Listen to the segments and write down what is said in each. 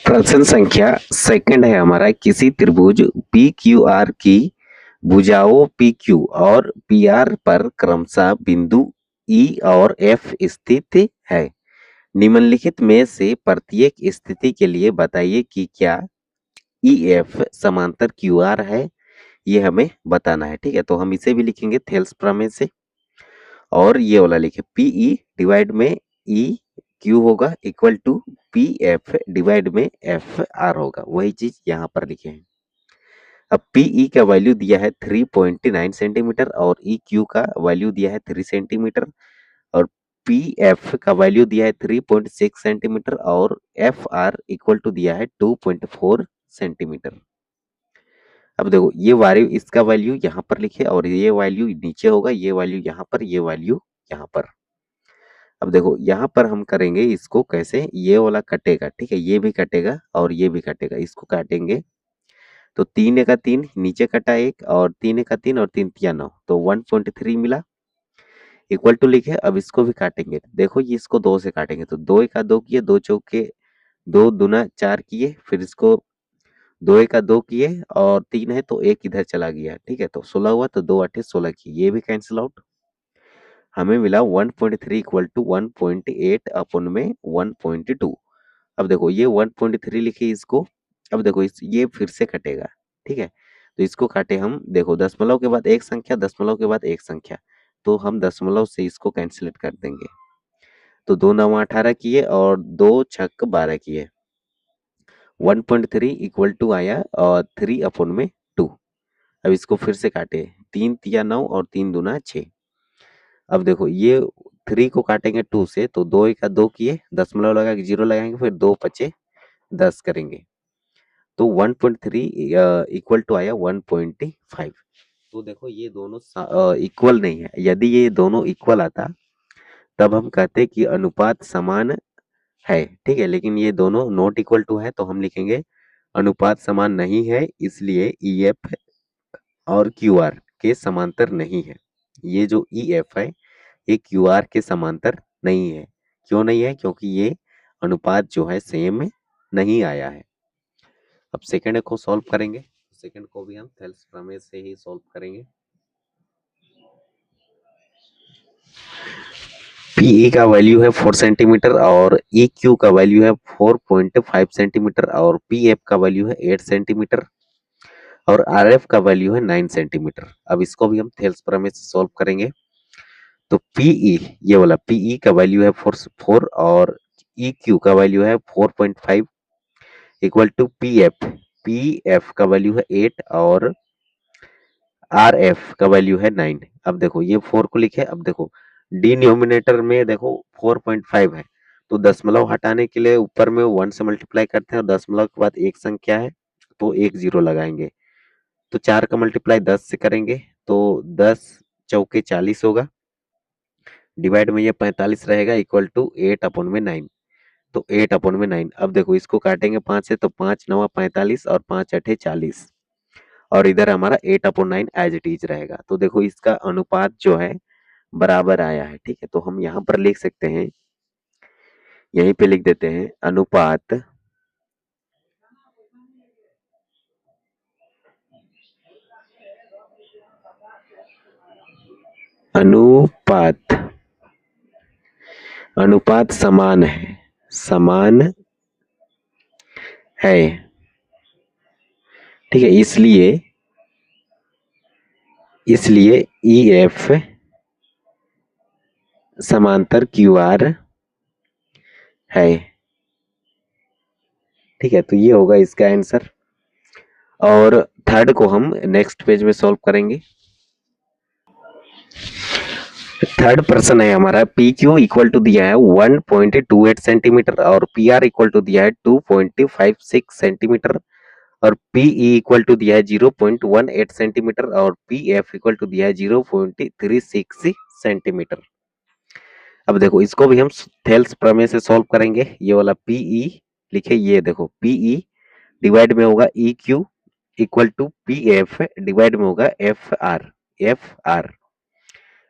प्रश्न संख्या सेकंड है हमारा, किसी त्रिभुज पी क्यू आर की भुजाओं पी क्यू और पी आर पर क्रमशः बिंदु ई और एफ स्थित है। निम्नलिखित में से प्रत्येक स्थिति के लिए बताइए कि क्या ई एफ समांतर क्यू आर है। ये हमें बताना है। ठीक है, तो हम इसे भी लिखेंगे थेल्स प्रमेय से, और ये वाला लिखे पीई डिवाइड में ई क्यू होगा equal to P F divide में एफ आर होगा। वही चीज यहाँ पर लिखे हैं। अब पीई का वैल्यू दिया है 3.9 सेंटीमीटर और ई क्यू का वैल्यू दिया है 3 सेंटीमीटर और पी एफ का वैल्यू दिया है 3.6 सेंटीमीटर और एफ आर इक्वल टू दिया है 2.4 सेंटीमीटर। अब देखो ये वैल्यू, इसका वैल्यू यहाँ पर लिखे और ये वैल्यू नीचे होगा, ये वैल्यू यहाँ पर, ये वैल्यू यहाँ पर। अब देखो यहाँ पर हम करेंगे इसको कैसे, ये वाला कटेगा, ठीक है, ये भी कटेगा और ये भी कटेगा, इसको काटेंगे तो 3 का 3 नीचे कटा एक और 3 का 3 और 3 तिया 9 तो 1.3 मिला इक्वल टू लिखे। अब इसको भी काटेंगे, देखो ये इसको 2 से काटेंगे तो 2 का 2 किए, 2 चौके 2 दूना 4 किए, फिर इसको 2 का 2 किए और 3 है तो एक इधर चला गया, ठीक है, तो 16 हुआ तो 2 8 16 किए, ये भी कैंसिल आउट। हमें मिला 1.3 इक्वल टू 1.8 अपन में 1.2। अब देखो ये 1.3 लिखे इसको। अब देखो ये फिर से कटेगा, ठीक है, तो इसको काटे हम, देखो दशमलव के बाद एक संख्या, दशमलव के बाद एक संख्या, तो हम दशमलव से इसको कैंसिलेट कर देंगे। तो 2 9 18 किए और 2 छक 12 किए, 1.3 इक्वल टू आया और 3 अपन में 2। अब इसको फिर से काटे, 3 तिया 9 और 3 दूना 6। अब देखो ये 3 को काटेंगे 2 से तो 2 का 2 किए, दशमलव लगा के 0 लगाएंगे, फिर 2 पचे 10 करेंगे तो 1.3 इक्वल टू आया 1.5। तो देखो ये दोनों इक्वल नहीं है। यदि ये दोनों इक्वल आता तब हम कहते कि अनुपात समान है, ठीक है, लेकिन ये दोनों नॉट इक्वल टू है तो हम लिखेंगे अनुपात समान नहीं है, इसलिए ई एफ और क्यू आर के समांतर नहीं है। ये जो ई एफ है ये क्यू आर के समांतर नहीं है। क्यों नहीं है? क्योंकि ये अनुपात जो है सेम नहीं आया है। अब सेकंड को सॉल्व करेंगे, सेकंड को भी हम थेल्स प्रमेय से ही सॉल्व करेंगे। पीई का वैल्यू है 4 सेंटीमीटर और ई क्यू का वैल्यू है 4.5 सेंटीमीटर और पी एफ का वैल्यू है 8 सेंटीमीटर और आर एफ का वैल्यू है 9 सेंटीमीटर। अब इसको भी हम थेल्स प्रमेय से सॉल्व करेंगे। तो पीई, ये वाला पीई का वैल्यू है 4 और ई क्यू का वैल्यू है 4.5 इक्वल टू पी एफ का वैल्यू है 8 और आर एफ का वैल्यू है 9। अब देखो ये 4 को लिखे, अब देखो डिनोमिनेटर में देखो 4.5 है तो दशमलव हटाने के लिए ऊपर में 1 से मल्टीप्लाई करते हैं और दशमलव के बाद एक संख्या है तो एक जीरो लगाएंगे, तो 4 का मल्टीप्लाई 10 से करेंगे तो 10 चौके 40 होगा, डिवाइड में ये 45 रहेगा इक्वल टू 8 अपॉन में 9, तो 8 अपॉन में 9। अब देखो इसको काटेंगे 5 से तो 5 9 45 और 5 8 40 और इधर हमारा 8 अपॉन 9 एज इट इज रहेगा। तो देखो इसका अनुपात जो है बराबर आया है, ठीक है, तो हम यहाँ पर लिख सकते हैं, यहीं पे लिख देते हैं अनुपात अनुपात अनुपात समान है, समान है, ठीक है, इसलिए ई एफ समांतर क्यू आर है, ठीक है, तो ये होगा इसका आंसर। और थर्ड को हम नेक्स्ट पेज में सॉल्व करेंगे। थर्ड प्रश्न है हमारा, पी क्यू इक्वल टू दिया है 1.28 सेंटीमीटर और पी आर इक्वल टू दिया है 2.56 सेंटीमीटर और पीई इक्वल टू दिया है 0.18 सेंटीमीटर और पी एफ इक्वल टू दिया है 0.36 सेंटीमीटर। अब देखो इसको भी हम थेल्स प्रमेय से सॉल्व करेंगे। ये वाला पीई लिखे, ये देखो पीई डिवाइड में होगा E Q equal to P F divide में होगा एफ आर।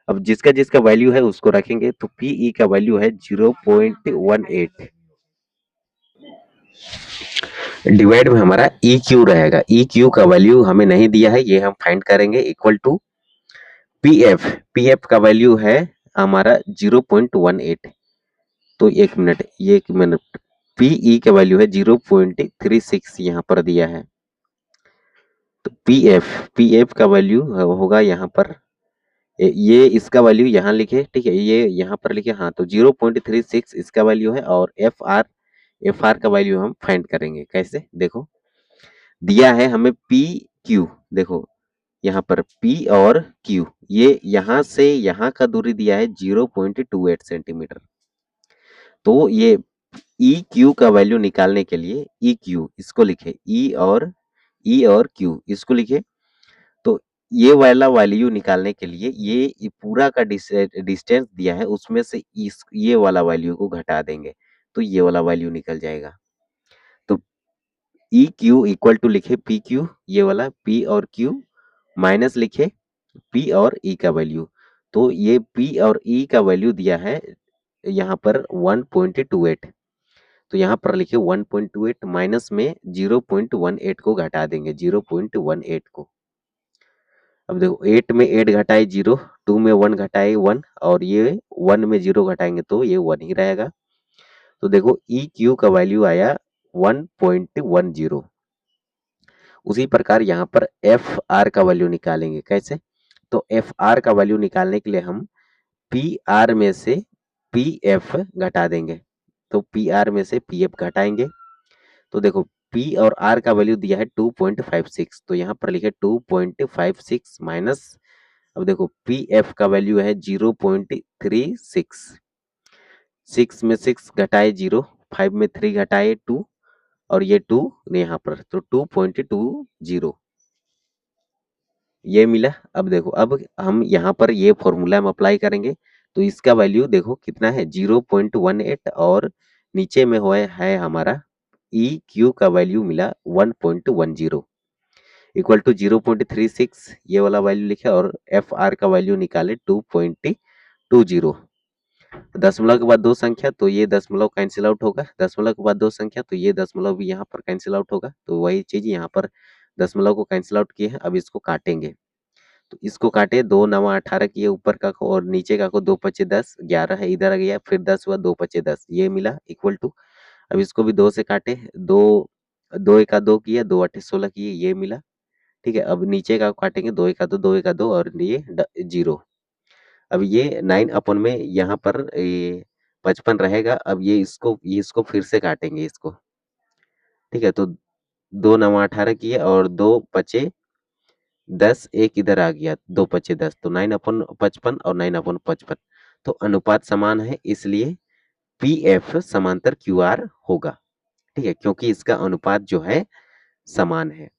अब जिसका जिसका वैल्यू है उसको रखेंगे, तो पीई का वैल्यू है 0.18 डिवाइड में हमारा ई क्यू रहेगा। ई क्यू का वैल्यू हमें नहीं दिया है, ये हम फाइंड करेंगे। Equal to P F, P F का वैल्यू है हमारा 0.18। तो एक मिनट, पीई का वैल्यू है 0.36 यहाँ पर दिया है। तो पी एफ का वैल्यू होगा यहाँ पर, ये इसका वैल्यू यहाँ लिखे, ठीक है, ये यहाँ पर लिखे, हाँ। तो 0.36 इसका वैल्यू है, और एफ आर का वैल्यू हम फाइंड करेंगे। कैसे, देखो दिया है हमें पी क्यू, देखो यहाँ पर पी और क्यू, ये यहाँ से यहाँ का दूरी दिया है 0.28 सेंटीमीटर। तो ये ई क्यू का वैल्यू निकालने के लिए ई क्यू इसको लिखे, ई और क्यू इसको लिखे। तो ये वाला वैल्यू निकालने के लिए ये पूरा का डिस्टेंस दिया है, उसमें से इस ये वाला वैल्यू को घटा देंगे, तो ये वाला वैल्यू निकल जाएगा। तो ई क्यू इक्वल टू लिखे पी क्यू, ये वाला पी और क्यू, माइनस लिखे पी और ई का वैल्यू। तो ये पी और ई का वैल्यू दिया है यहाँ पर 1.28। तो यहाँ पर लिखे 1.28, माइनस में 0.18 को घटा देंगे, 0.18 को। अब देखो 8 में 8 घटाए 0, 2 में 1 घटाए 1, और ये 1 में 0 घटाएंगे तो ये 1 ही रहेगा। तो देखो ई क्यू का वैल्यू आया 1.10। उसी प्रकार यहाँ पर एफ आर का वैल्यू निकालेंगे। कैसे, तो एफ आर का वैल्यू निकालने के लिए हम पी आर में से पी एफ घटा देंगे। तो पी आर में से पी एफ घटाएंगे, तो देखो पी और आर का वैल्यू दिया है 2.56, तो यहाँ पर लिखे 2.56 माइनस, अब देखो पी एफ का वैल्यू है 0.36, 6 में 6 घटाए 0, 5 में 3 घटाए 2, और ये 2 यहाँ पर, तो 2.20 ये मिला। अब देखो, अब हम यहाँ पर ये फॉर्मूला हम अप्लाई करेंगे, तो इसका वैल्यू देखो कितना है 0.18, और नीचे में है हमारा ई क्यू का वैल्यू मिला 1.10 इक्वल टू 0.36, ये वाला वैल्यू लिखे, और एफ आर का वैल्यू निकाले 2.20। दशमलव के बाद दो संख्या, तो ये दशमलव कैंसिल आउट होगा, दशमलव के बाद दो संख्या, तो ये दशमलव भी यहाँ पर कैंसिल आउट होगा। तो वही चीज यहाँ पर दशमलव को कैंसिल आउट किए हैं, अब इसको काटेंगे। तो इसको काटे, 2 9 18 किए ऊपर का को, और नीचे का को 2 5 10, 11 है इधर आ गया, फिर 10 हुआ, 2 5 10, ये मिला इक्वल टू। अब इसको भी 2 से काटे, 2 2 1 2 किया, 2 8 16 किए, ये मिला। ठीक है, अब नीचे का काटेंगे, 2 1 2, 2 1 2, और ये 0। अब ये 9 अपन में यहाँ पर ये 55 रहेगा। अब ये इसको फिर से काटेंगे इसको। ठीक है, तो 2 9 18 किए, और 2 पचे 10, एक इधर आ गया, 2 पचे 10, तो 9/55 और 9/55। तो अनुपात समान है, इसलिए पी एफ समांतर क्यू आर होगा। ठीक है, क्योंकि इसका अनुपात जो है समान है।